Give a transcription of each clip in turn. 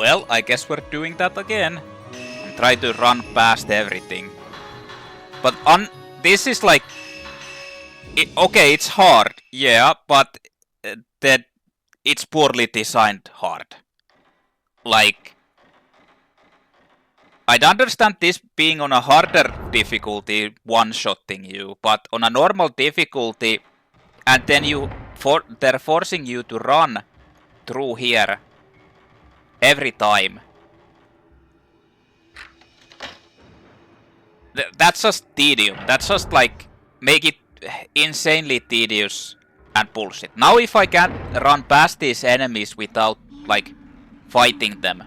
Well, I guess we're doing that again. And try to run past everything. But this is like... okay, it's hard, yeah, but that it's poorly designed hard. Like... I'd understand this being on a harder difficulty, one-shotting you, but on a normal difficulty, and then they're forcing you to run through here every time. That's just tedium. That's just like make it insanely tedious and bullshit. Now if I can't run past these enemies without like fighting them,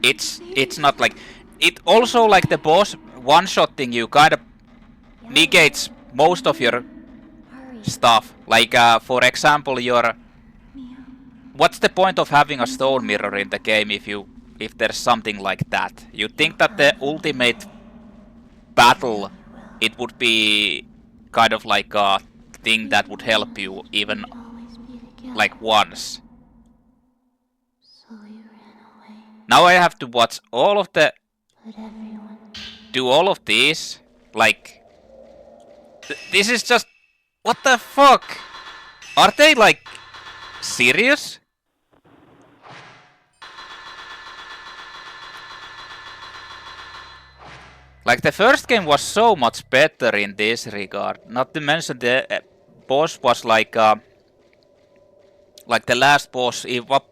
it's not like it also like the boss one-shotting you kind of negates most of your stuff. Like for example what's the point of having a stone mirror in the game if there's something like that? You'd think that the ultimate battle it would be kind of like a thing that would help you even like once. Now I have to watch all of the... do all of these. Like... this is just... what the fuck? Are they like... serious? Like the first game was so much better in this regard. Not to mention the boss was like the last boss,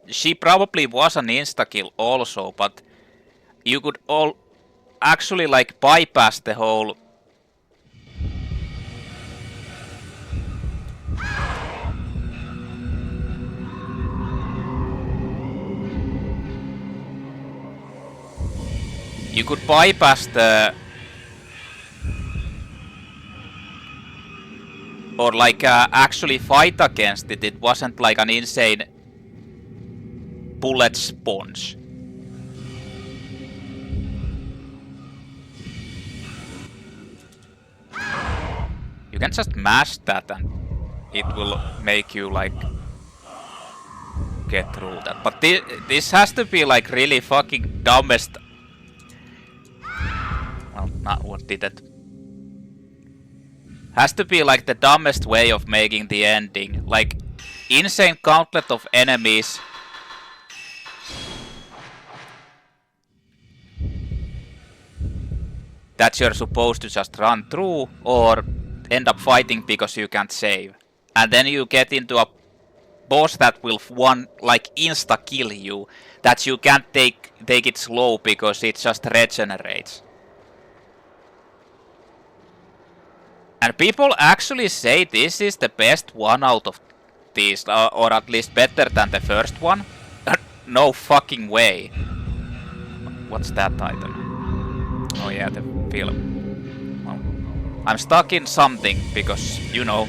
she probably was an insta-kill also, but you could all actually like bypass the whole... you could bypass the... or like actually fight against it. It wasn't like an insane bullet sponge. You can just mash that and it will make you like get through that. But this has to be like really fucking dumbest... well, not what did it? Has to be like the dumbest way of making the ending. Like, insane gauntlet of enemies. That you're supposed to just run through or end up fighting because you can't save. And then you get into a boss that will like insta-kill you. That you can't take it slow because it just regenerates. And people actually say this is the best one out of these, or at least better than the first one. No fucking way. What's that item? Oh yeah, the film. Well, I'm stuck in something because, you know.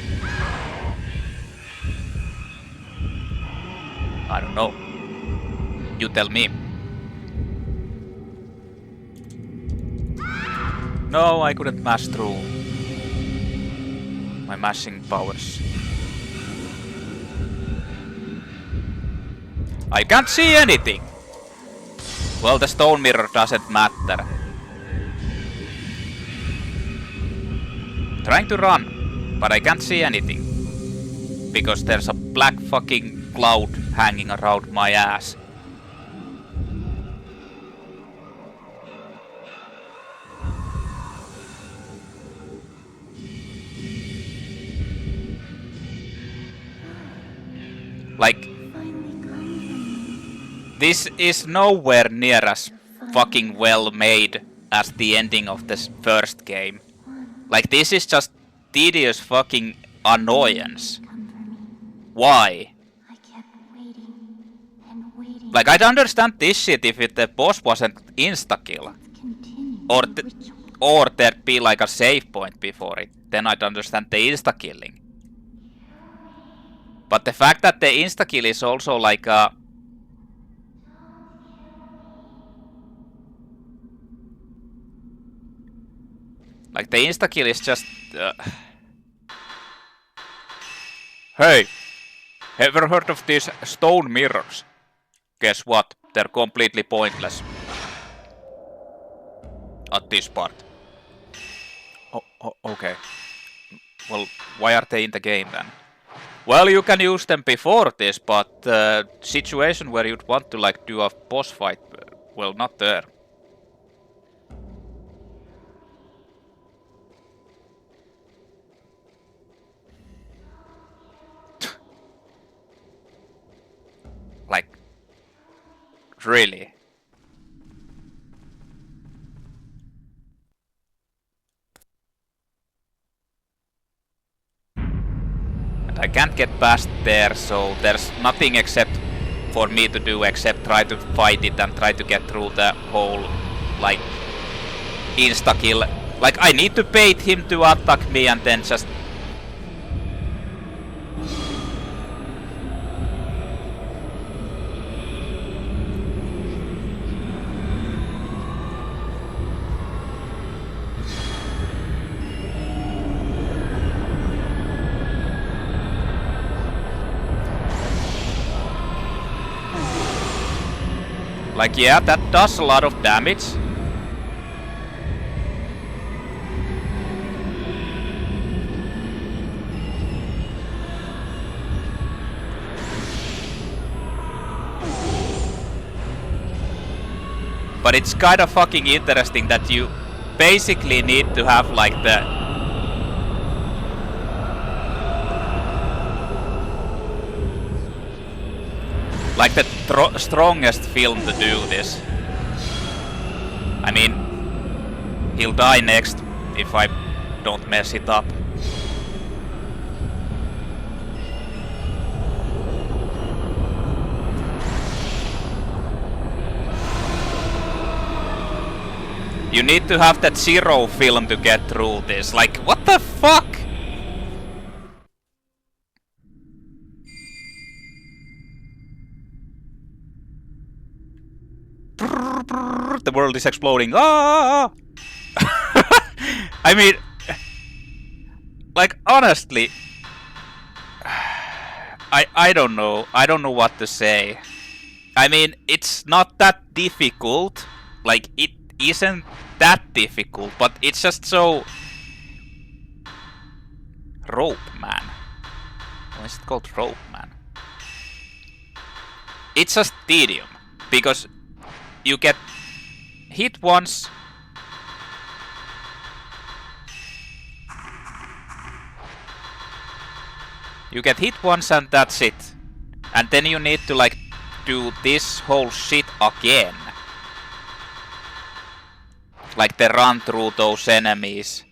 I don't know. You tell me. No, I couldn't mash through. My mashing powers. I can't see anything! Well, the stone mirror doesn't matter. Trying to run, but I can't see anything. Because there's a black fucking cloud hanging around my ass. Like, this is nowhere near as fucking well made as the ending of this first game. Like, this is just tedious fucking annoyance. Why? Like, I'd understand this shit if the boss wasn't insta-kill. Or there'd be like a save point before it. Then I'd understand the insta-killing. But the fact that the insta-kill is also like a... like the insta-kill is just... Hey! Ever heard of these stone mirrors? Guess what? They're completely pointless at this part. Oh, okay. Well, why are they in the game then? Well, you can use them before this, but the situation where you'd want to like do a boss fight, well, not there. Like, really? And I can't get past there, so there's nothing except for me to do except try to fight it and try to get through the whole, like, insta-kill. Like, I need to bait him to attack me and then just... Like, yeah, that does a lot of damage. But it's kind of fucking interesting that you basically need to have like the... like the strongest film to do this. I mean, he'll die next if I don't mess it up. You need to have that zero film to get through this. Like, what the fuck? The world is exploding. Ah! I mean, like, honestly, I don't know. I don't know what to say. I mean, it's not that difficult. Like, it isn't that difficult, but it's just so... Rope-Man. Why is it called Rope-Man? It's just tedium, because you get hit once. You get hit once and that's it. And then you need to like do this whole shit again. Like they run through those enemies.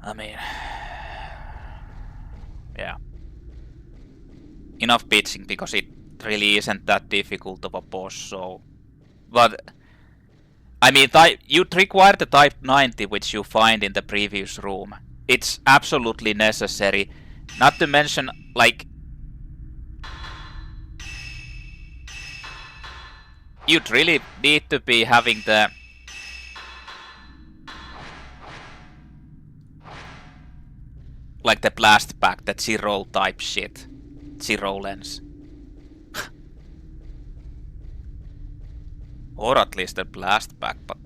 I mean... yeah. Enough bitching, because it really isn't that difficult of a boss, so... But... I mean, you'd require the Type 90, which you find in the previous room. It's absolutely necessary. Not to mention, like... you'd really need to be having the... like the blast pack, that zero type shit. Zero lens. Or at least a blast pack, but...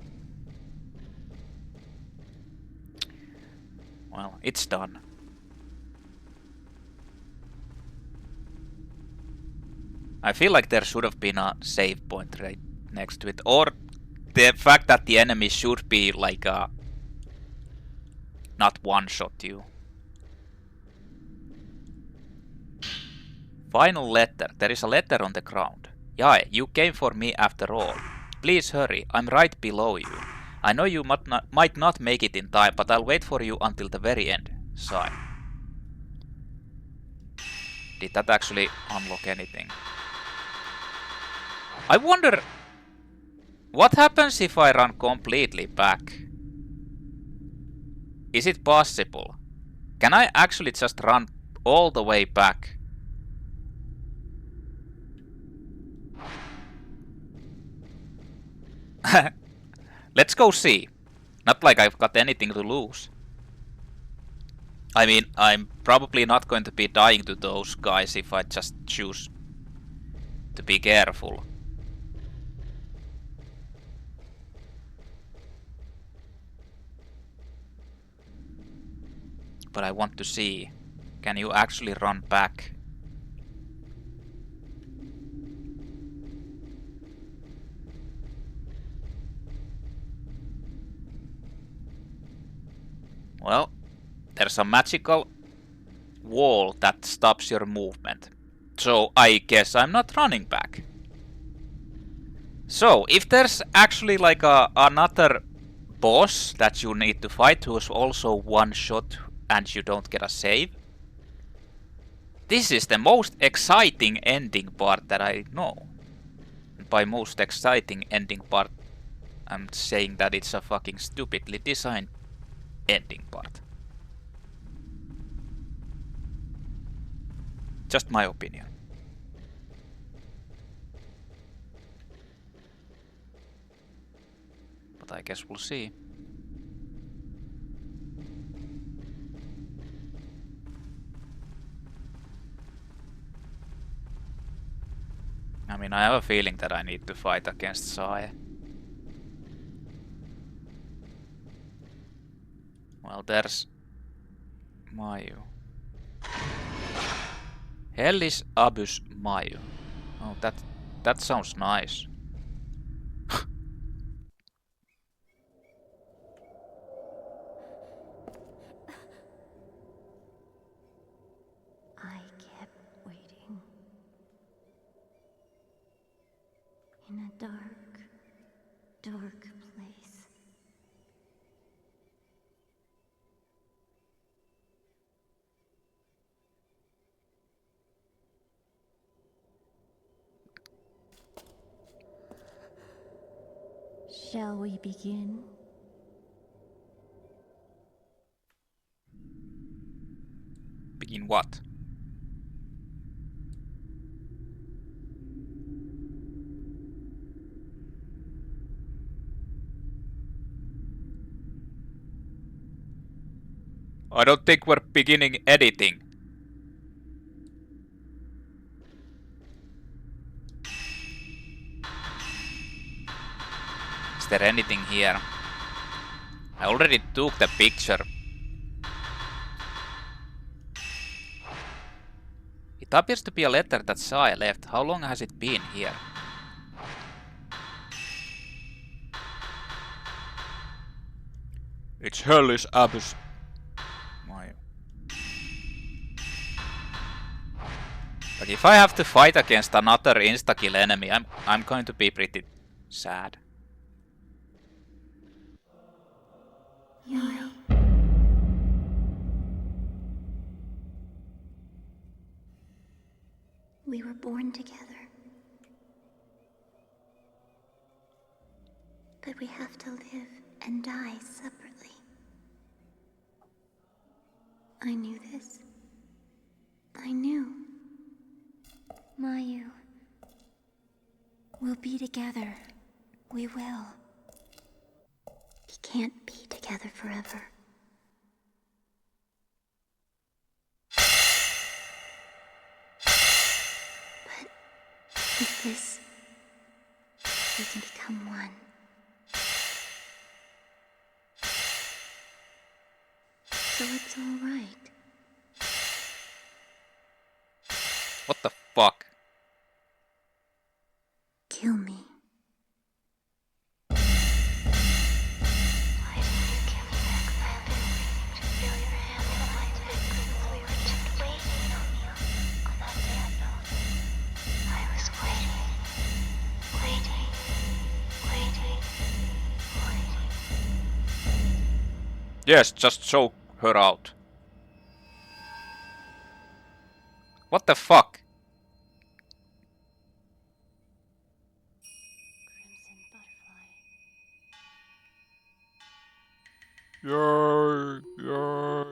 well, it's done. I feel like there should have been a save point right next to it. Or the fact that the enemy should be like a... not one-shot you. Final letter. There is a letter on the ground. Yae, you came for me after all. Please hurry, I'm right below you. I know you might not make it in time, but I'll wait for you until the very end. Sigh. Did that actually unlock anything? I wonder... what happens if I run completely back? Is it possible? Can I actually just run all the way back? Let's go see. Not like I've got anything to lose. I mean, I'm probably not going to be dying to those guys if I just choose to be careful. But I want to see, can you actually run back? Well, there's a magical wall that stops your movement. So I guess I'm not running back. So if there's actually like another boss that you need to fight who's also one shot and you don't get a save, this is the most exciting ending part that I know. And by most exciting ending part, I'm saying that it's a fucking stupidly designed ending part. Just my opinion. But I guess we'll see. I mean, I have a feeling that I need to fight against Sae. Well, there's Mayu. Hellish Abyss Mayu. Oh, that sounds nice. I kept waiting. In a dark, dark place. Shall we begin? Begin what? I don't think we're beginning editing. Is there anything here? I already took the picture. It appears to be a letter that Sae left. How long has it been here? It's Hellish Abyss. But if I have to fight against another insta-kill enemy, I'm going to be pretty sad. Yai. We were born together. But we have to live and die separately. I knew this. I knew. Mayu. We'll be together. We will. We can't be together forever. But with this, we can become one. So it's all right. What the fuck? Kill me. Why didn't you give me back then? I've been waiting to feel your hand in my neck since we were just waiting on you. On that day I know. I was waiting. Waiting. Waiting. Waiting. Yes, just choke her out. What the fuck? Crimson butterfly. Yay, yay.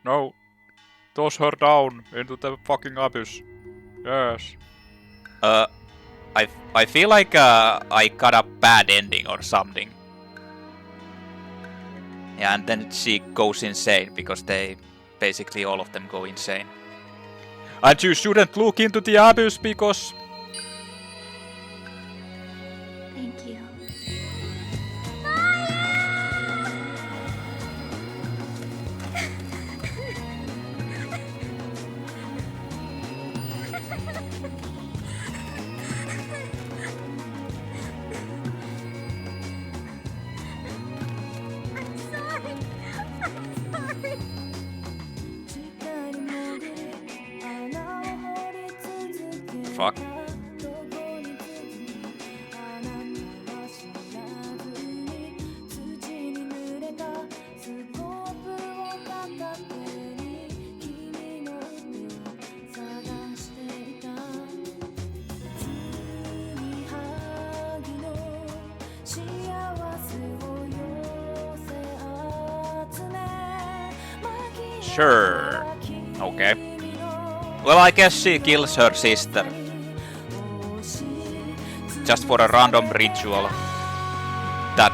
No. Toss her down into the fucking abyss. Yes. I feel like I got a bad ending or something. Yeah, and then she goes insane because they basically all of them go insane. And you shouldn't look into the abyss because... Thank you. Fuck. Sure. Okay. Well, I guess she kills her sister. Just for a random ritual. That,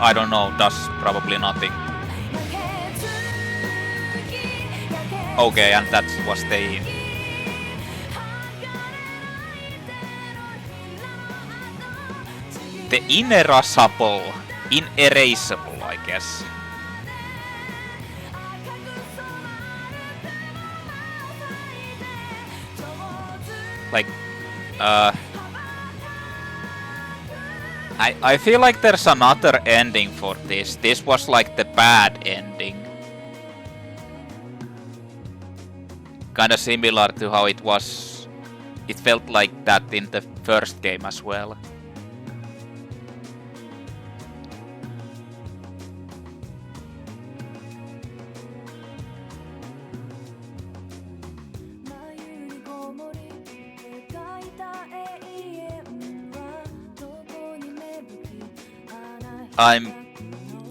I don't know, does probably nothing. Okay, and that was the... The inerasable. Inerasable, I guess. Like, I feel like there's another ending for this. This was like the bad ending. Kinda similar to how it was. It felt like that in the first game as well.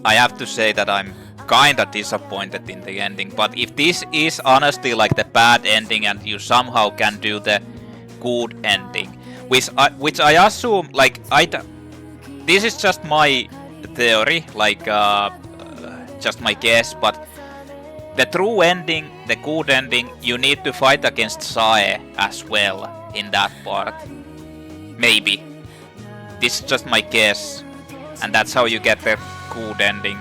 I have to say that I'm kinda disappointed in the ending, but if this is honestly like the bad ending and you somehow can do the good ending, which I assume, like, this is just my theory, like, just my guess, but the true ending, the good ending, you need to fight against Sae as well in that part. Maybe. This is just my guess. And that's how you get the good ending.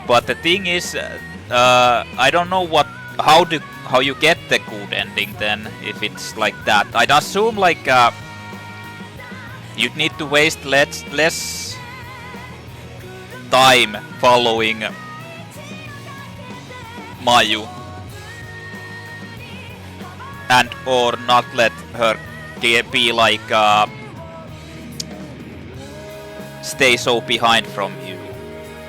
But the thing is, I don't know how you get the good ending then, if it's like that. I'd assume like you'd need to waste less time following Mayu. And or not let her be like stay so behind from you.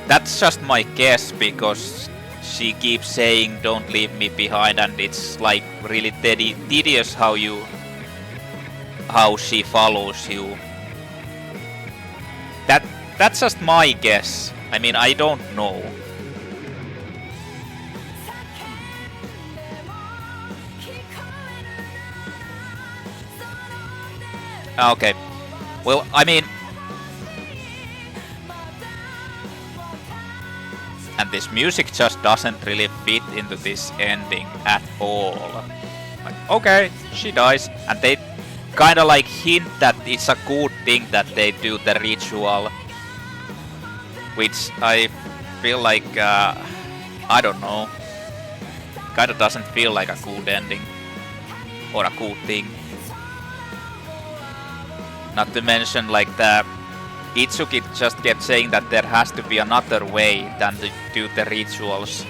That's just my guess because she keeps saying don't leave me behind, and it's like really tedious how she follows you. That's just my guess. I mean, I don't know. Okay. Well, I mean... And this music just doesn't really fit into this ending at all. Like, okay, she dies. And they kinda like hint that it's a good thing that they do the ritual. Which I feel like... I don't know. Kinda doesn't feel like a good ending. Or a good thing. Not to mention, like, the Itsuki just kept saying that there has to be another way than to do the rituals.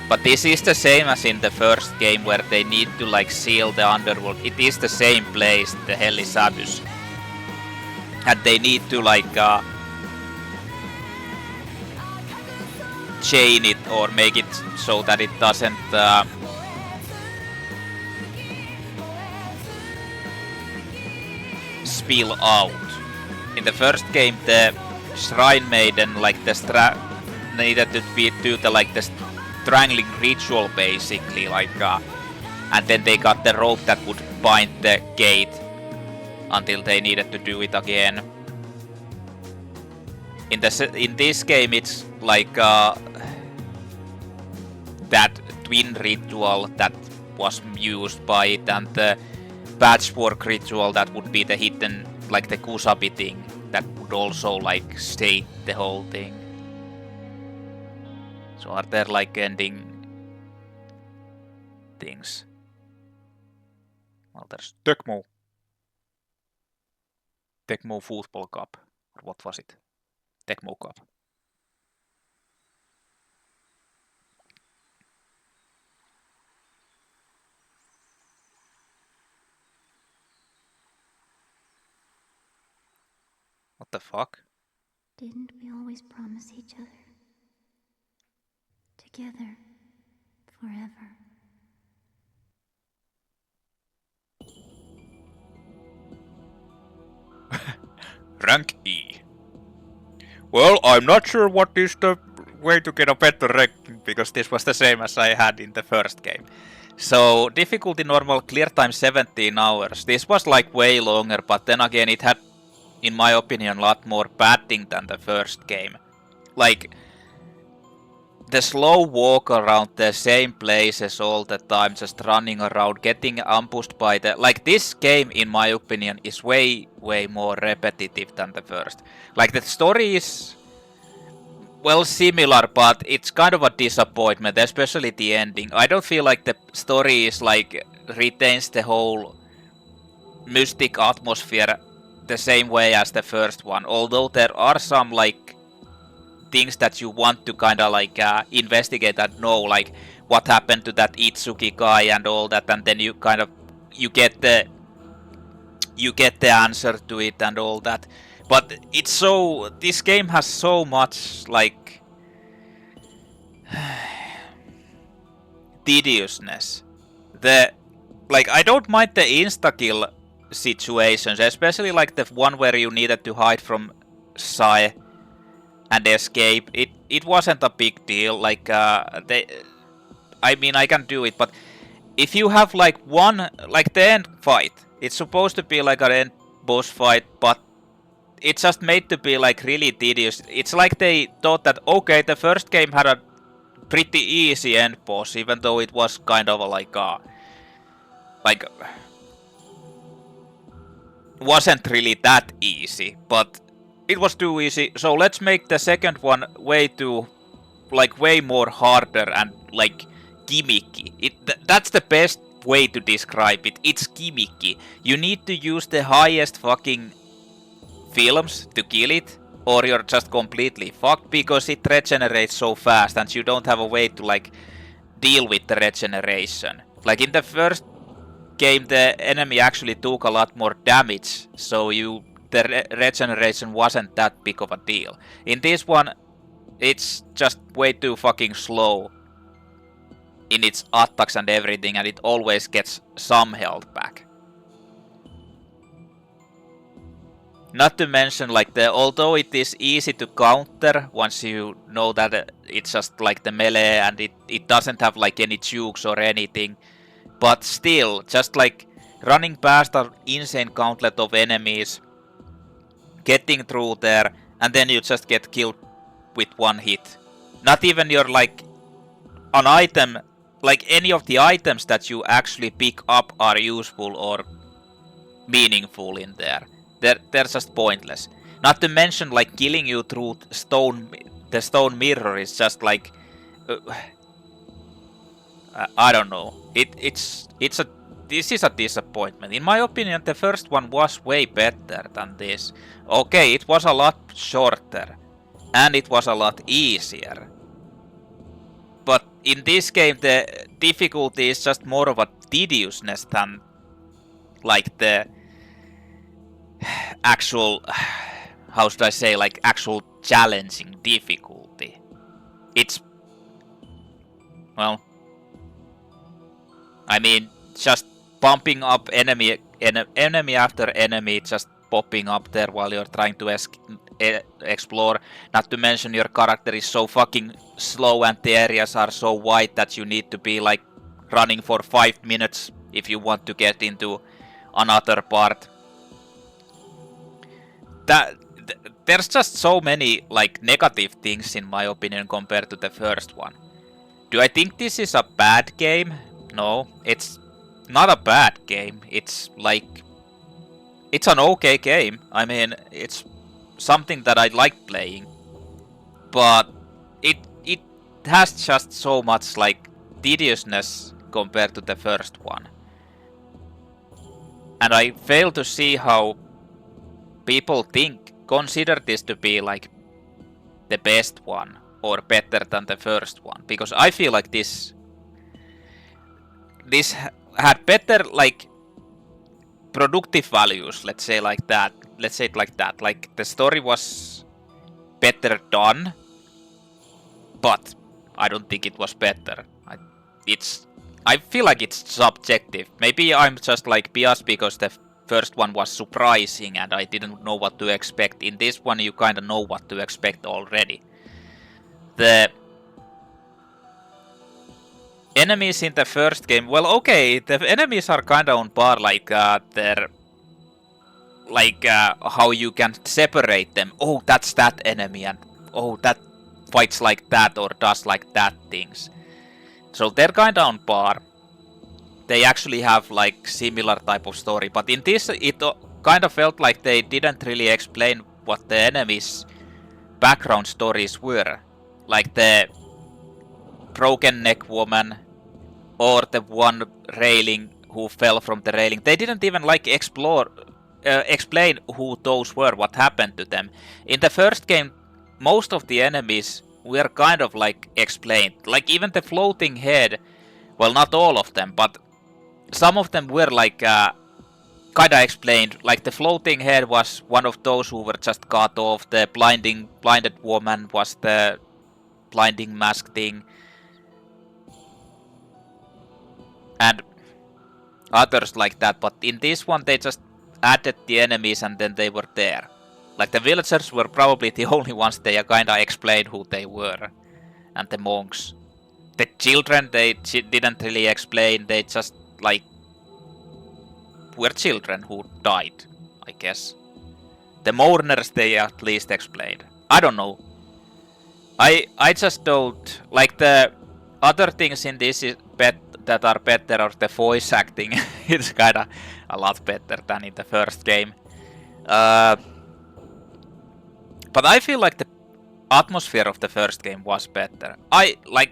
But this is the same as in the first game where they need to, like, seal the underworld. It is the same place, the Hellish Abyss. And they need to, like, chain it or make it so that it doesn't... spill out. In the first game, the Shrine Maiden, like the needed to do the strangling ritual basically, like, and then they got the rope that would bind the gate until they needed to do it again. In this game, it's like that twin ritual that was used by it, and the patchwork ritual that would be the hidden, like the Kusabi thing, that would also like state the whole thing. So are there like ending things? Well, there's Tecmo Football Cup, or what was it? Tecmo Cup. What the fuck? Didn't we always promise each other? Together, forever. Rank E. Well, I'm not sure what is the way to get a better rank, because this was the same as I had in the first game. So, difficulty normal, clear time 17 hours. This was like way longer, but then again it had, in my opinion, a lot more padding than the first game. Like, the slow walk around the same places all the time, just running around, getting ambushed by the... Like, this game, in my opinion, is way more repetitive than the first. Like, the story is... well, similar, but it's kind of a disappointment, especially the ending. I don't feel like the story is, like, retains the whole mystic atmosphere the same way as the first one. Although there are some, like, things that you want to kind of like investigate and know, like what happened to that Itsuki guy and all that, and then you kind of you get the answer to it and all that. But it's so, this game has so much like tediousness. Like, I don't mind the insta-kill situations, especially like the one where you needed to hide from Sai and escape. It wasn't a big deal. Like I mean, I can do it, but if you have like one, like the end fight, it's supposed to be like an end boss fight, but it's just made to be like really tedious. It's like they thought that okay, the first game had a pretty easy end boss, even though it was kind of like wasn't really that easy, but it was too easy, so let's make the second one way more harder and like gimmicky. That's the best way to describe it. It's gimmicky. You need to use the highest fucking films to kill it, or you're just completely fucked, because it regenerates so fast and you don't have a way to like deal with the regeneration. Like in the first game, the enemy actually took a lot more damage, so the regeneration wasn't that big of a deal. In this one, it's just way too fucking slow in its attacks and everything, and it always gets some health back. Not to mention, like, although it is easy to counter once you know that it's just like the melee and it doesn't have like any jukes or anything, but still, just like running past an insane gauntlet of enemies, getting through there, and then you just get killed with one hit. Not even your like an item, like any of the items that you actually pick up are useful or meaningful in there. They're just pointless. Not to mention, like, killing you through the stone mirror is just like I don't know. This is a disappointment. In my opinion, the first one was way better than this. Okay, it was a lot shorter and it was a lot easier. But in this game, the difficulty is just more of a tediousness than like the actual, how should I say, like actual challenging difficulty. It's, well, I mean, just bumping up enemy after enemy, just popping up there while you're trying to explore. Not to mention your character is so fucking slow and the areas are so wide that you need to be like running for 5 minutes if you want to get into another part. there's just so many like negative things in my opinion compared to the first one. Do I think this is a bad game? No, it's not a bad game. It's like it's an okay game. I mean, it's something that I like playing, but it has just so much like tediousness compared to the first one, and I fail to see how people consider this to be like the best one or better than the first one, because I feel like this had better like productive values, let's say like that. Let's say it like that. Like the story was better done, but I don't think it was better. I feel like it's subjective. Maybe I'm just like biased because the first one was surprising and I didn't know what to expect. In this one you kinda know what to expect already. The enemies in the first game, well, okay, the enemies are kinda on par, like they're like how you can separate them. Oh, that's that enemy, and oh, that fights like that or does like that things. So they're kinda on par. They actually have like similar type of story, but in this it kind of felt like they didn't really explain what the enemies' background stories were. Like the broken neck woman or the one railing who fell from the railing. They didn't even like explain who those were, what happened to them. In the first game, most of the enemies were kind of like explained. Like even the floating head, well, not all of them, but some of them were like kinda explained. Like the floating head was one of those who were just cut off. The blinded woman was the blinding mask thing. And others like that, but in this one they just added the enemies and then they were there. Like the villagers were probably the only ones they kinda explained who they were. And the monks. The children they didn't really explain, they just like were children who died, I guess. The mourners they at least explained. I don't know. I just don't like the other things in this that are better, or the voice acting. It's kinda a lot better than in the first game. But I feel like the atmosphere of the first game was better.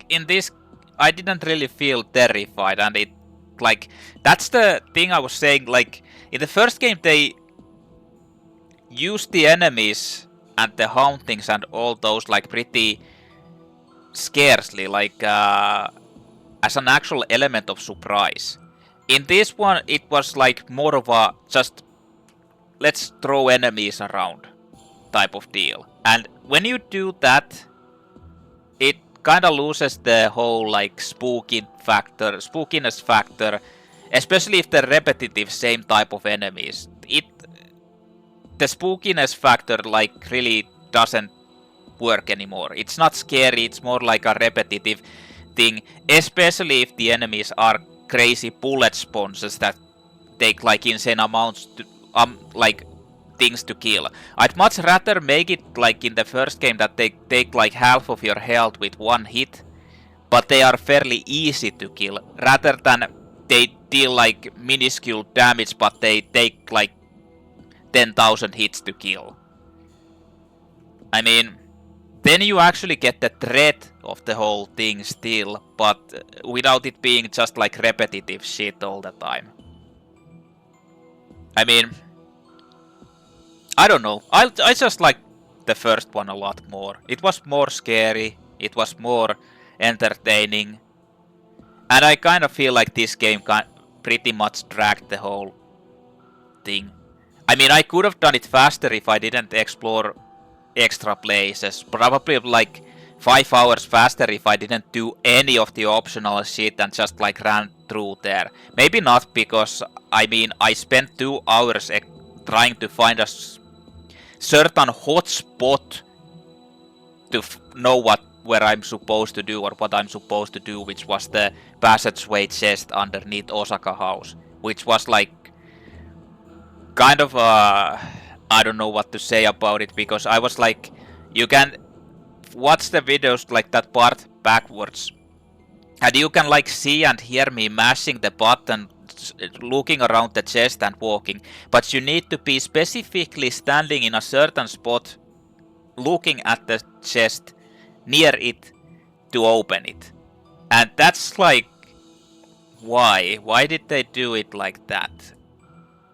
In this I didn't really feel terrified, and it like that's the thing I was saying. Like in the first game they used the enemies and the hauntings and all those like pretty scarcely, like as an actual element of surprise. In this one it was like more of a just let's throw enemies around type of deal. And when you do that, it kinda loses the whole like spookiness factor, especially if they're repetitive same type of enemies. The spookiness factor like really doesn't work anymore. It's not scary, it's more like a repetitive thing, especially if the enemies are crazy bullet sponges that take like insane amounts to like things to kill. I'd much rather make it like in the first game that they take like half of your health with one hit, but they are fairly easy to kill, rather than they deal like minuscule damage but they take like 10,000 hits to kill. I mean, then you actually get the threat of the whole thing still, but without it being just like repetitive shit all the time. I mean, I don't know. I just like the first one a lot more. It was more scary, it was more entertaining, and I kind of feel like this game pretty much dragged the whole thing. I mean, I could have done it faster if I didn't explore extra places. Probably like 5 hours faster if I didn't do any of the optional shit and just like ran through there. Maybe not, because I mean I spent 2 hours trying to find a certain hotspot to know where I'm supposed to do or what I'm supposed to do, which was the passageway chest underneath Osaka House, which was like kind of I don't know what to say about it, because I was like, you can watch the videos like that part backwards, and you can like see and hear me mashing the button, looking around the chest and walking, but you need to be specifically standing in a certain spot, looking at the chest near it to open it. And that's like, why? Why did they do it like that?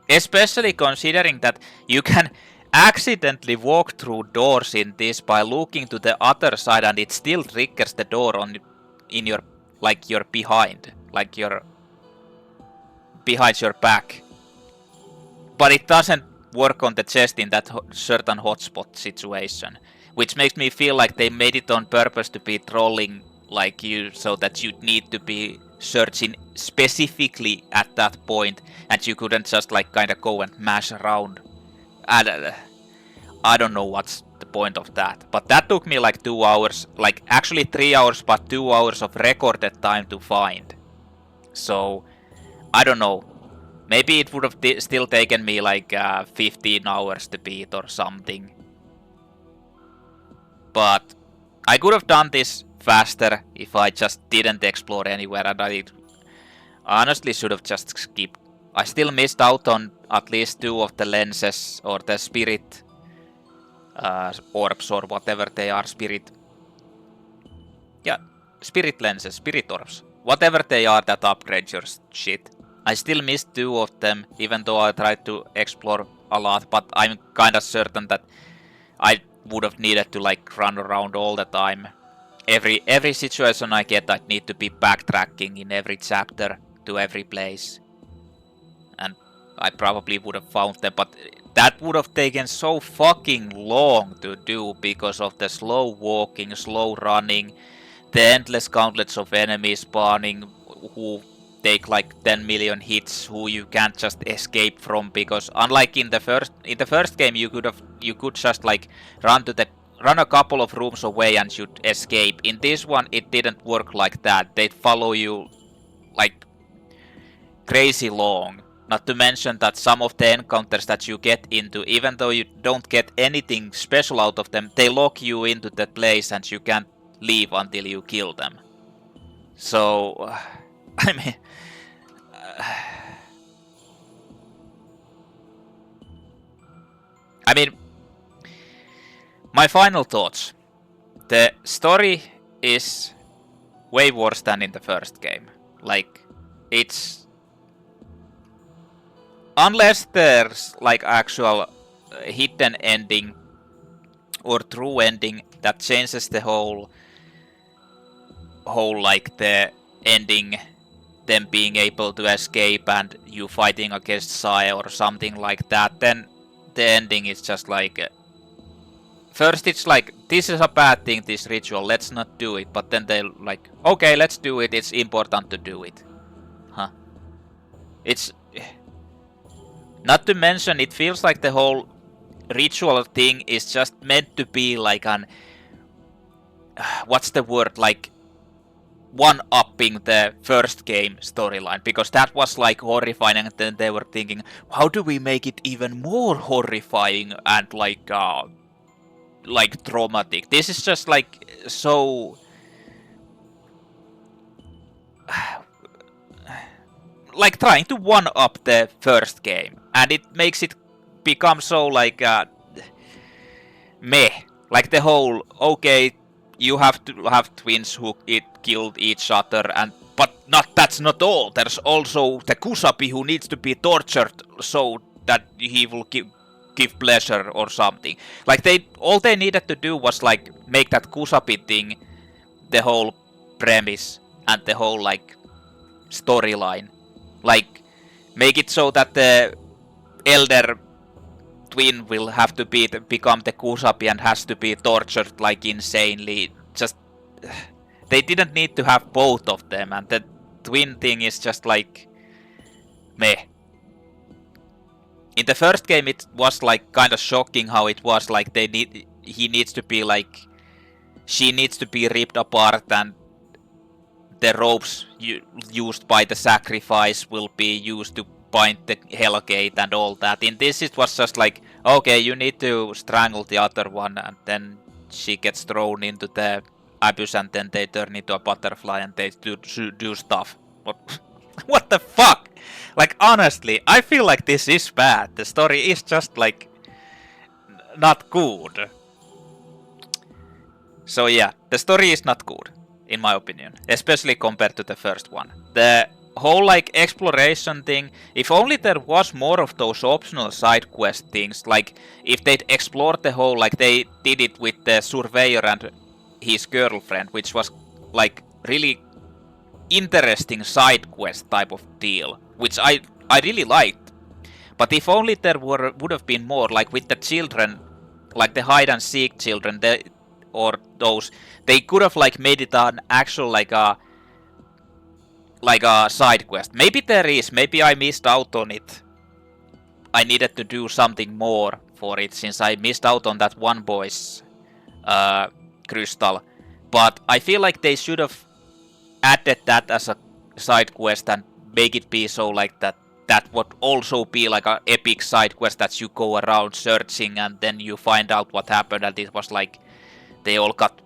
Especially considering that you can accidentally walk through doors in this by looking to the other side, and it still triggers the door on in your, like, your behind, like your behind your back. But it doesn't work on the chest in that certain hotspot situation, which makes me feel like they made it on purpose to be trolling like you, so that you need to be searching specifically at that point, and you couldn't just like kind of go and mash around. And I don't know what's the point of that, but that took me like 2 hours, like actually 3 hours, but 2 hours of recorded time to find. So I don't know, maybe it would have still taken me like 15 hours to beat or something, but I could have done this faster if I just didn't explore anywhere, and I honestly should have just skipped. I still missed out on at least 2 of the lenses, or the spirit orbs, or whatever they are, spirit lenses, spirit orbs, whatever they are that upgrade your shit. I still missed 2 of them, even though I tried to explore a lot, but I'm kinda certain that I would have needed to like run around all the time. Every situation I get, I need to be backtracking in every chapter to every place. And I probably would have found them, but that would have taken so fucking long to do because of the slow walking, slow running, the endless countlets of enemies spawning who take like 10 million hits, who you can't just escape from, because unlike in the first game you could just like run a couple of rooms away and you'd escape. In this one it didn't work like that. They'd follow you like crazy long. Not to mention that some of the encounters that you get into, even though you don't get anything special out of them, they lock you into that place and you can't leave until you kill them. So I mean, my final thoughts. The story is way worse than in the first game. Like, it's... Unless there's like actual hidden ending or true ending that changes the whole like the ending, them being able to escape and you fighting against Sai or something like that, then the ending is just like... First it's like, this is a bad thing, this ritual, let's not do it. But then they're like, okay, let's do it, it's important to do it. Huh. It's... Not to mention, it feels like the whole ritual thing is just meant to be like an... What's the word? Like, one-upping the first game storyline, because that was like horrifying, and then they were thinking, how do we make it even more horrifying and like traumatic? This is just like so like trying to one-up the first game, and it makes it become so like meh. Like the whole, okay, you have to have twins who killed each other, but that's not all. There's also the Kusabi who needs to be tortured so that he will give pleasure or something. Like all they needed to do was like make that Kusabi thing the whole premise and the whole like storyline. Like make it so that the elder twin will have to become the Kusabi and has to be tortured like insanely. Just they didn't need to have both of them, and the twin thing is just like meh. In the first game it was like kind of shocking how it was like he needs to be like, she needs to be ripped apart, and the ropes used by the sacrifice will be used to bind the Hellgate and all that. In this it was just like, okay, you need to strangle the other one, and then she gets thrown into the abyss, and then they turn into a butterfly, and they do stuff. What? What the fuck? Like, honestly, I feel like this is bad. The story is just, like, not good. So yeah, the story is not good, in my opinion. Especially compared to the first one. The whole, like, exploration thing, if only there was more of those optional side quest things, like, if they'd explored the whole, like, they did it with the surveyor and his girlfriend, which was, like, really interesting side quest type of deal, which I really liked. But if only there would have been more, like with the children, like the hide and seek children, or those, they could have like made it an actual like a side quest. Maybe there is, maybe I missed out on it. I needed to do something more for it since I missed out on that one boy's crystal. But I feel like they should have added that as a side quest and make it be so like that would also be like a epic side quest that you go around searching and then you find out what happened, and it was like they all got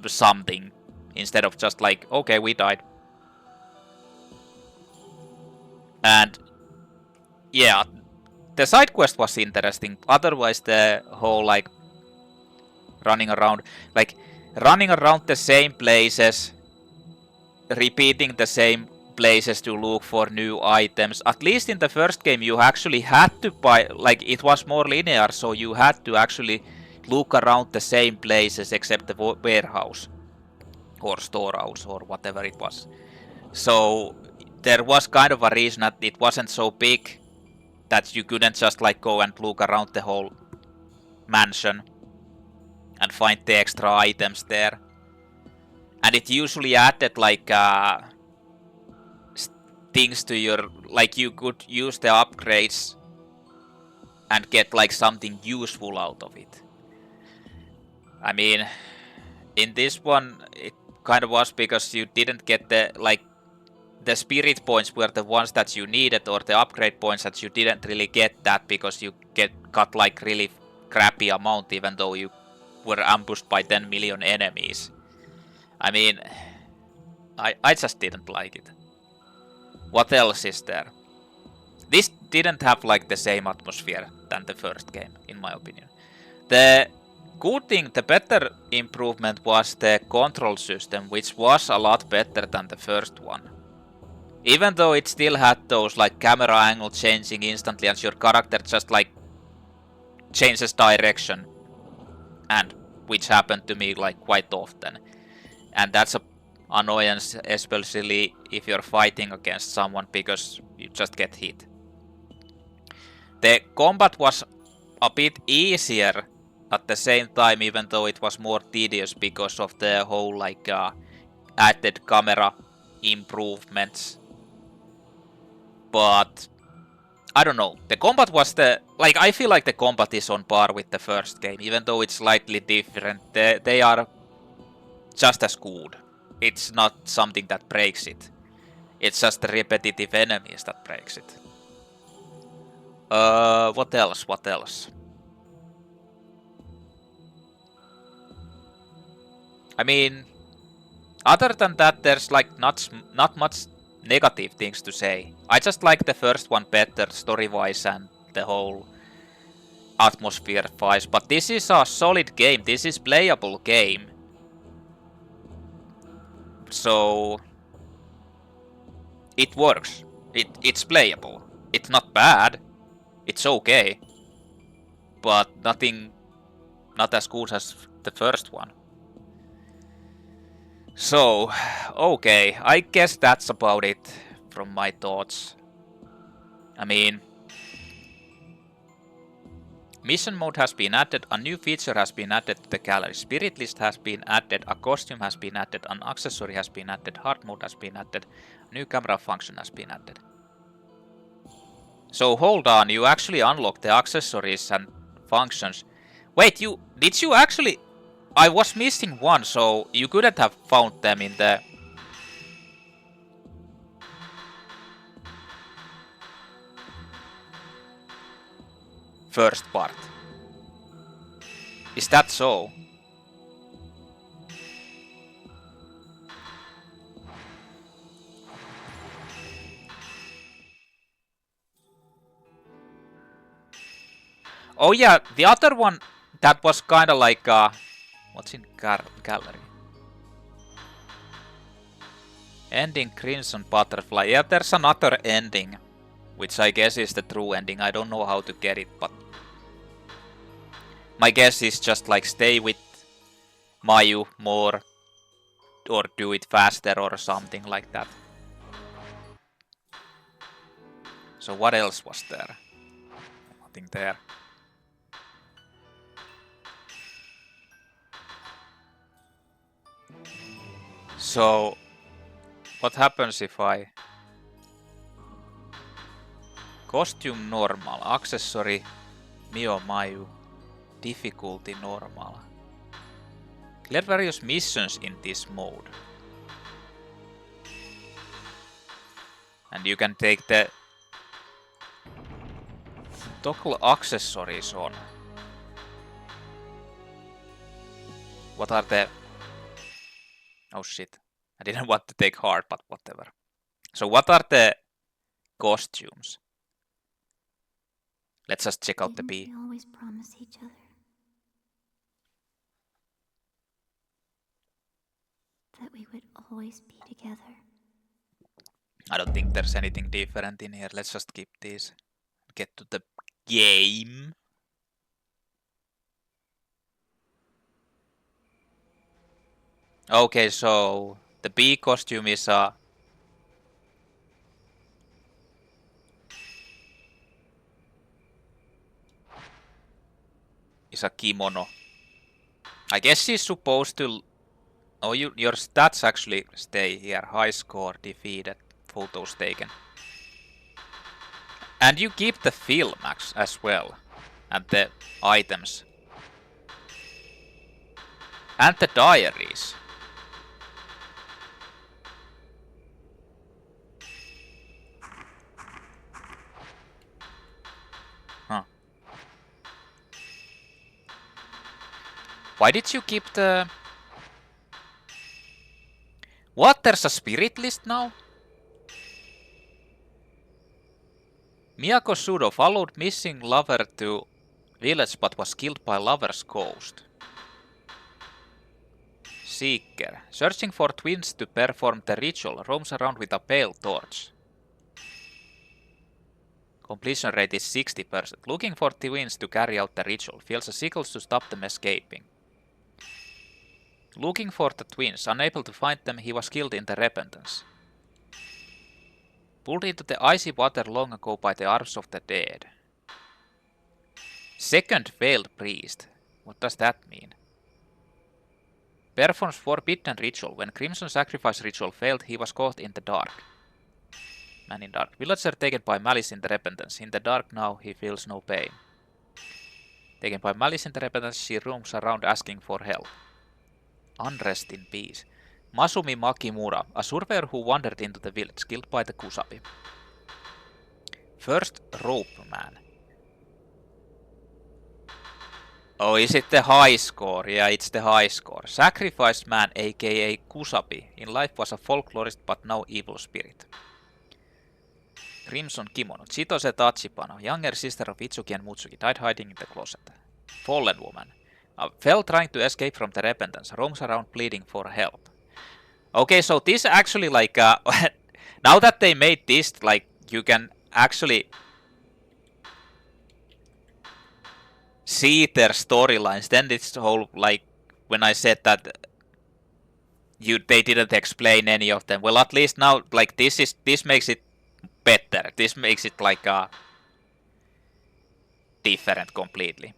something instead of just like, okay, we died. And yeah, the side quest was interesting. Otherwise the whole like running around the same places, repeating the same places to look for new items. At least in the first game you actually had to buy, like it was more linear, so you had to actually look around the same places except the warehouse or storehouse or whatever it was. So there was kind of a reason that it wasn't so big that you couldn't just like go and look around the whole mansion and find the extra items there. And it usually added like things to your, like you could use the upgrades and get like something useful out of it. I mean, in this one it kind of was because you didn't get the like the spirit points were the ones that you needed, or the upgrade points that you didn't really get that because you got like really crappy amount even though you were ambushed by 10 million enemies. I mean, I just didn't like it. What else is there? This didn't have like the same atmosphere than the first game, in my opinion. The good thing, the better improvement was the control system, which was a lot better than the first one. Even though it still had those like camera angle changing instantly and your character just like changes direction, and which happened to me like quite often. And that's a annoyance, especially if you're fighting against someone, because you just get hit. The combat was a bit easier at the same time, even though it was more tedious because of the whole like added camera improvements. But I don't know, the combat was I feel like the combat is on par with the first game, even though it's slightly different. They are just as good. It's not something that breaks it. It's just the repetitive enemies that breaks it. What else? I mean, other than that, there's like not much negative things to say. I just like the first one better story-wise and the whole atmosphere-wise. But this is a solid game. This is playable game. So it works. It's playable. It's not bad. It's okay. But not as good as the first one. So, okay, I guess that's about it from my thoughts. I mean, mission mode has been added, a new feature has been added to the gallery, spirit list has been added, a costume has been added, an accessory has been added, hard mode has been added, a new camera function has been added. So hold on, you actually unlock the accessories and functions. Wait, did you actually... I was missing one, so you couldn't have found them in the... first part. Is that so? Oh yeah, the other one that was kinda like what's in gallery? Ending Crimson Butterfly. Yeah, there's another ending, which I guess is the true ending. I don't know how to get it, but my guess is just like stay with Mayu more or do it faster or something like that. So what else was there? Nothing there. So what happens if I costume normal, accessory Mio Mayu, difficulty normal. Clear various missions in this mode. And you can take the toggle accessories on. What are the... Oh shit. I didn't want to take hard, but whatever. So what are the costumes? Let's just check out the B. We always promise each other that we would always be together. I don't think there's anything different in here. Let's just keep these. Get to the game. Okay, so the B costume is a kimono. I guess she's supposed to... Oh, your stats actually stay here. High score, defeated, photos taken. And you keep the film as well. And the items. And the diaries. Huh. Why did you keep the... What? There's a spirit list now? Miyako Sudo followed missing lover to village but was killed by lover's ghost. Seeker. Searching for twins to perform the ritual. Roams around with a pale torch. Completion rate is 60%. Looking for twins to carry out the ritual. Feels a signals to stop them escaping. Looking for the twins. Unable to find them, he was killed in the repentance. Pulled into the icy water long ago by the arms of the dead. Second veiled priest. What does that mean? Performs forbidden ritual. When Crimson sacrifice ritual failed, he was caught in the dark. Man in dark. Villager taken by malice in the repentance. In the dark now, he feels no pain. Taken by malice in the repentance, she roams around asking for help. Unrest in peace. Masumi Makimura, a surveyor who wandered into the village, killed by the Kusabi. First rope-man. Oh, is it the high score? Yeah, it's the high score. Sacrificed man, aka Kusabi. In life was a folklorist but now evil spirit. Crimson Kimono. Chitose Tachibana, younger sister of Itsuki and Mutsuki, died hiding in the closet. Fallen woman. Fell trying to escape from the repentance. Roams around pleading for help. Okay, so this actually like... now that they made this, like, you can actually... see their storylines. Then it's the whole, like, when I said that they didn't explain any of them. Well, at least now, like, this makes it better. This makes it like different completely.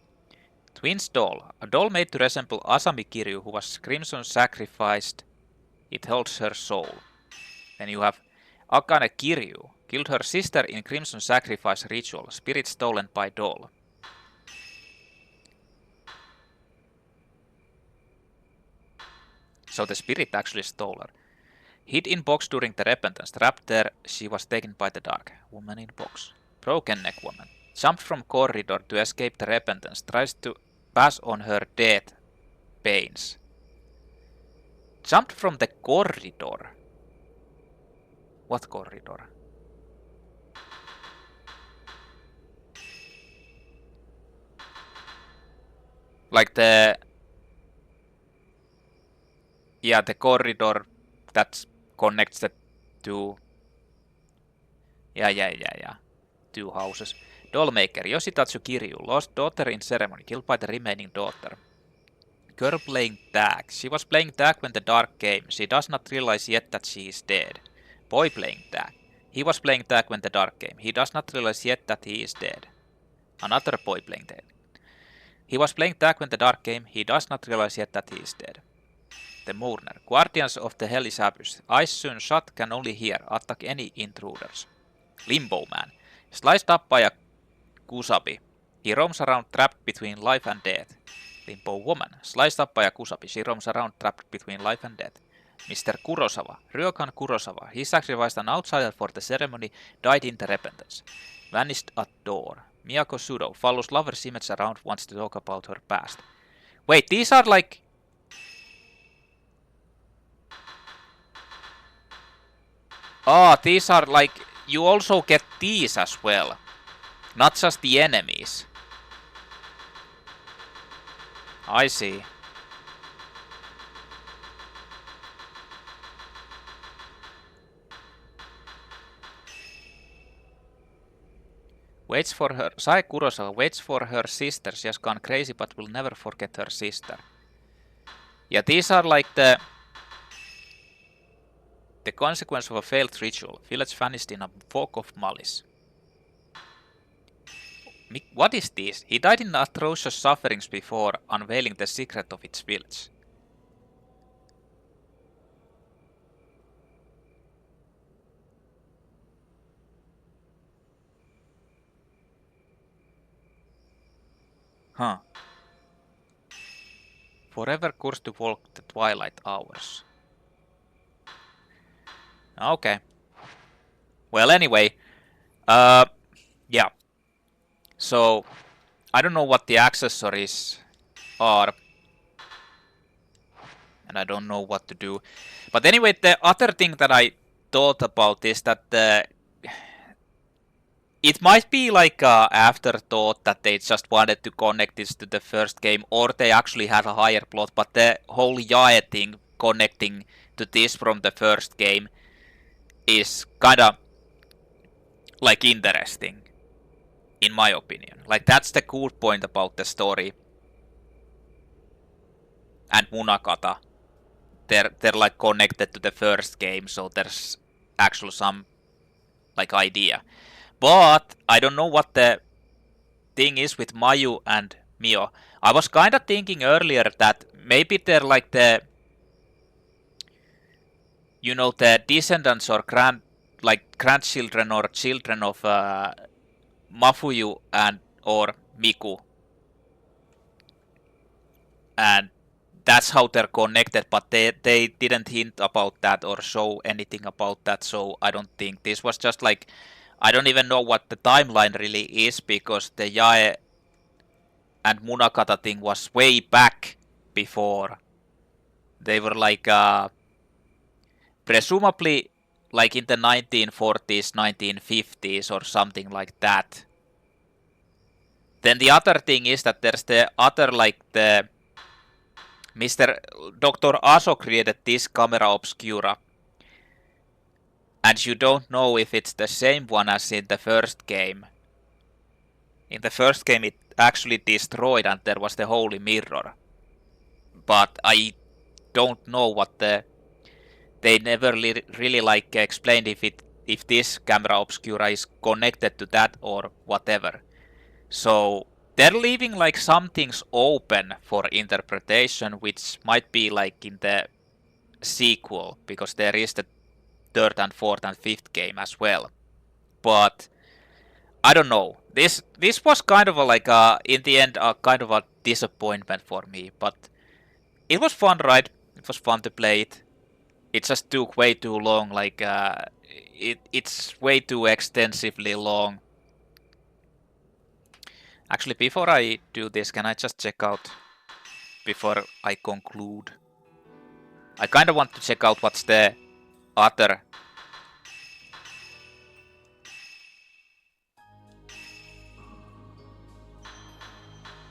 Twins doll. A doll made to resemble Asami Kiryu, who was Crimson sacrificed. It holds her soul. Then you have Akane Kiryu. Killed her sister in Crimson sacrifice ritual. Spirit stolen by doll. So the spirit actually stole her. Hid in box during the repentance. Trapped there, she was taken by the dark. Woman in box. Broken neck woman. Jumped from corridor to escape the repentance. Tries to pass on her death pains. Jumped from the corridor. What corridor? Like the... Yeah, the corridor that connects the two... Yeah. 2 houses. Dollmaker, Yoshitatsu Kiryu, lost daughter in ceremony, killed by the remaining daughter. Girl playing tag. She was playing tag when the dark came. She does not realize yet that she is dead. Boy playing tag. He was playing tag when the dark came. He does not realize yet that he is dead. Another boy playing tag. He was playing tag when the dark came. He does not realize yet that he is dead. The Mourner. Guardians of the Hellish Abyss. Eyes soon shut, can only hear. Attack any intruders. Limbo Man. Sliced up by a Kusabi. He roams around trapped between life and death. Limbo Woman. Sliced up by a Kusabi. She roams around trapped between life and death. Mr. Kurosawa. Ryokan Kurosawa. He sacrificed an outsider for the ceremony, died in the repentance. Vanished at door. Miyako Sudo. Follows lover's image around, wants to talk about her past. Wait, these are like... Oh, these are like... You also get these as well. Not just the enemies. I see. Waits for her. Sai Kurosawa waits for her sister. She has gone crazy but will never forget her sister. Yeah, these are like the consequence of a failed ritual. Village vanished in a fog of malice. What is this? He died in atrocious sufferings before unveiling the secret of its village. Huh. Forever cursed to walk the twilight hours. Okay. Well, anyway. Yeah. So, I don't know what the accessories are. And I don't know what to do. But anyway, the other thing that I thought about is that it might be like an afterthought that they just wanted to connect this to the first game, or they actually have a higher plot, but the whole Yae thing connecting to this from the first game is kinda like interesting, in my opinion. Like, that's the cool point about the story. And Munakata, they're like connected to the first game, so there's actually some like idea. But I don't know what the thing is with Mayu and Mio. I was kind of thinking earlier that maybe they're like the, you know, the descendants or grandchildren or children of Mafuyu and or Miku. And that's how they're connected, but they didn't hint about that or show anything about that, so I don't think this was just like, I don't even know what the timeline really is, because the Yae and Munakata thing was way back before. They were like, presumably like in the 1940s, 1950s or something like that. Then the other thing is that there's the other, like the Dr. Aso created this camera obscura, and you don't know if it's the same one as in the first game. In the first game it actually destroyed and there was the holy mirror. But I don't know what they never really like explained if this camera obscura is connected to that or whatever. So they're leaving like some things open for interpretation, which might be like in the sequel, because there is the third and fourth and fifth game as well. But I don't know. This was kind of like in the end kind of a disappointment for me, but it was fun, right? It was fun to play it. It just took way too long. Like it's way too extensively long. Actually, before I do this, can I just check out before I conclude? I kind of want to check out what's the other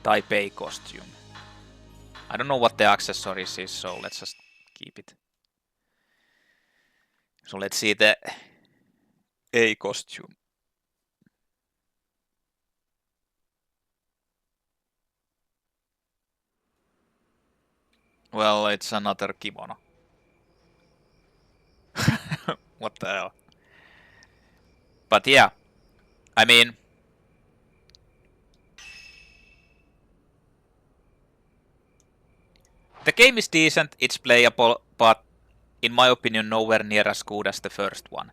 Type A costume. I don't know what the accessories is, so let's just keep it. So let's see the A costume. Well, it's another kimono. What the hell? But yeah, I mean, the game is decent, it's playable, but in my opinion, nowhere near as good as the first one.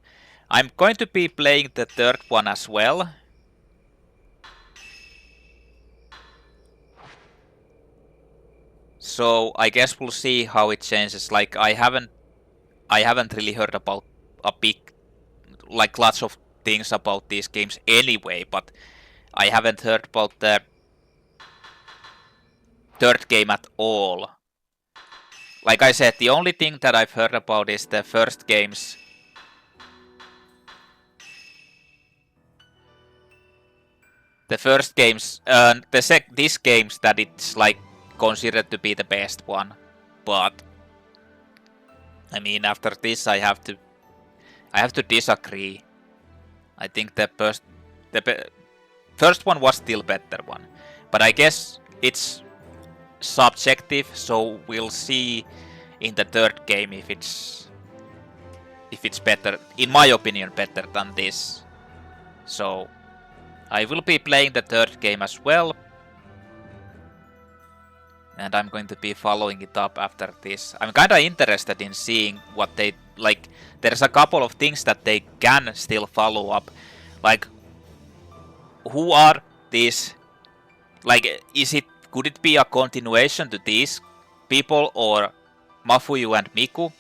I'm going to be playing the third one as well. So I guess we'll see how it changes. Like I haven't really heard about lots of things about these games anyway, but I haven't heard about the third game at all. Like I said, the only thing that I've heard about is the first games. The first games, these games that it's like considered to be the best one, but I mean after this I have to disagree. I think the first one was still better one, but I guess it's subjective, so we'll see in the third game if it's better, in my opinion, better than this. So I will be playing the third game as well, and I'm going to be following it up after this. I'm kinda interested in seeing what they like. There's a couple of things that they can still follow up, like who are these, like could it be a continuation to these people, or Mafuyu and Miku?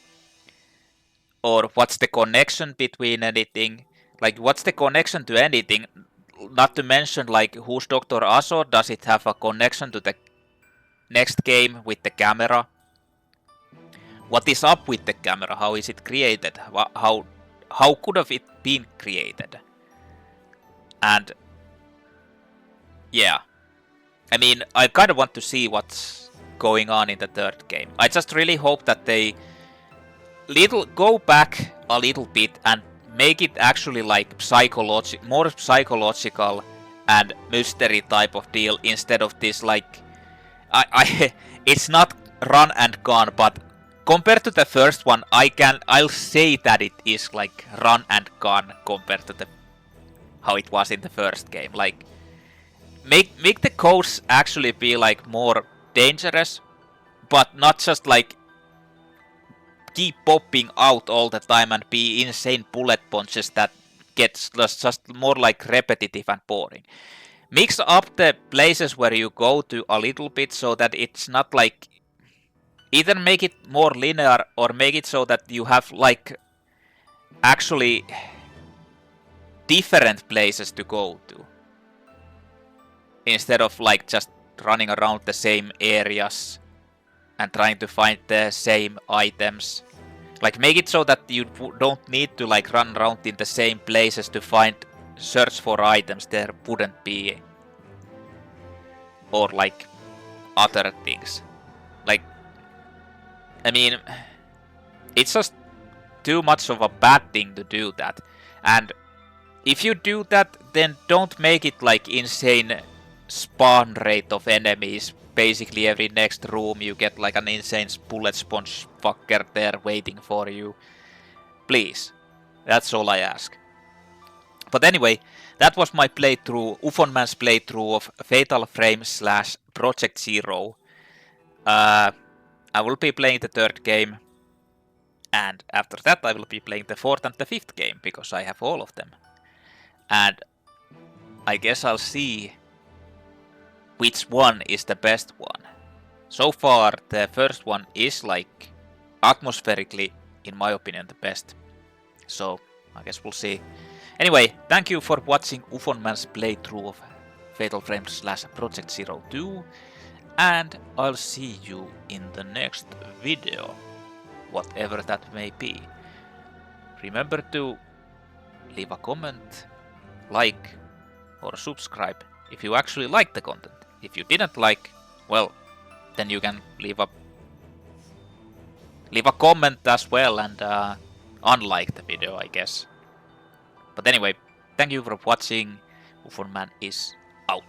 Or what's the connection between anything? Like, what's the connection to anything? Not to mention, like, who's Dr. Aso? Does it have a connection to the next game with the camera? What is up with the camera? How is it created? How could have it been created? And yeah, I mean, I kind of want to see what's going on in the third game. I just really hope that they go back a little bit and make it actually like more psychological and mystery type of deal, instead of this like it's not run and gun, but compared to the first one, I'll say that it is like run and gun compared to how it was in the first game. Like make the codes actually be like more dangerous, but not just like keep popping out all the time and be insane bullet punches that gets just more like repetitive and boring. Mix up the places where you go to a little bit, so that it's not like, either make it more linear or make it so that you have like actually different places to go to, instead of like just running around the same areas and trying to find the same items. Like make it so that you don't need to like run around in the same places to search for items there wouldn't be, or like other things. Like, I mean, it's just too much of a bad thing to do that. And if you do that, then don't make it like insane spawn rate of enemies. Basically every next room you get like an insane bullet sponge fucker there waiting for you. Please. That's all I ask. But anyway, that was my playthrough, UFOnmans playthrough of Fatal Frame / Project Zero. I will be playing the third game, and after that I will be playing the fourth and the fifth game, because I have all of them. And I guess I'll see which one is the best one. So far, the first one is like atmospherically, in my opinion, the best. So I guess we'll see. Anyway, thank you for watching UFOnmans playthrough of Fatal Frames /Project 02, and I'll see you in the next video, whatever that may be. Remember to leave a comment, like, or subscribe if you actually like the content. If you didn't like, well, then you can leave a comment as well and unlike the video, I guess. But anyway, thank you for watching. UFONman is out.